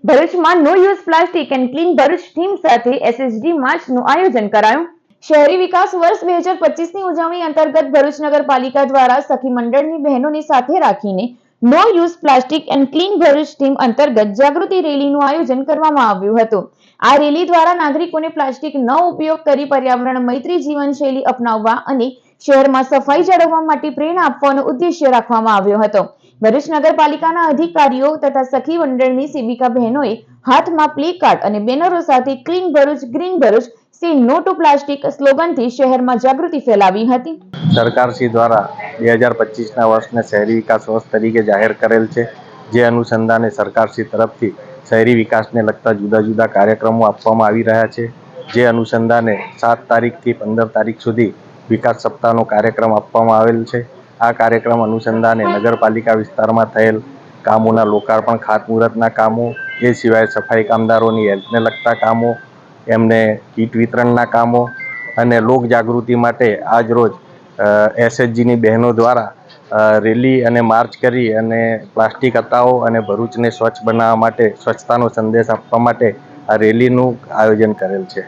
ભરૂચમાં no use plastic and clean Bharuch theme સાથે SSD માર્ચનું આયોજન કરાયું। શહેરી વિકાસ વર્ષ 2025ની ઉજવણી અંતર્ગત ભરૂચ નગરપાલિકા દ્વારા સખી મંડળની બહેનોની સાથે રાખીને no use plastic and clean Bharuch theme અંતર્ગત જાગૃતિ રેલીનું આયોજન કરવામાં આવ્યું હતું। આ રેલી દ્વારા નાગરિકોને પ્લાસ્ટિક ન ઉપયોગ કરી પર્યાવરણ મૈત્રી જીવનશૈલી અપનાવવા અને શહેરમાં સફાઈ જાળવવા માટે પ્રેરણા આપવાનો ઉદ્દેશ્ય રાખવામાં આવ્યો હતો। ભરૂચ નગરપાલિકાના અધિકારીઓ તથા સખી મંડળની સેવિકા બહેનોએ હાથમાં પ્લે કાર્ડ અને બેનરો સાથે ક્લીન ભરૂચ ગ્રીન ભરૂચ સે નો ટુ પ્લાસ્ટિક સ્લોગનથી શહેરમાં જાગૃતિ ફેલાવી હતી। સરકારશ્રી દ્વારા 2025ના વર્ષને શહેરી વિકાસ વર્ષ તરીકે જાહેર કરેલ છે, જે અનુસંધાને સરકારશ્રી તરફથી શહેરી વિકાસને લગતા જુદા જુદા કાર્યક્રમો આપવામાં આવી રહ્યા છે। જે અનુસંધાને 7 તારીખથી 15 તારીખ સુધી વિકાસ સપ્તાહનો કાર્યક્રમ આપવામાં આવેલ છે। આ કાર્યક્રમ અનુસંધાને નગરપાલિકા વિસ્તારમાં થયેલ કામોના લોકાર્પણ ખાતમુહૂર્તના કામો, એ સિવાય સફાઈ કામદારોની હેલ્થને લગતા કામો, એમને કીટ વિતરણના કામો અને લોક જાગૃતિ માટે આજ રોજ એસએચજીની બહેનો દ્વારા રેલી અને માર્ચ કરી અને પ્લાસ્ટિક હટાવો અને ભરૂચને સ્વચ્છ બનાવવા માટે સ્વચ્છતાનો સંદેશ આપવા માટે આ રેલીનું આયોજન કરેલ છે।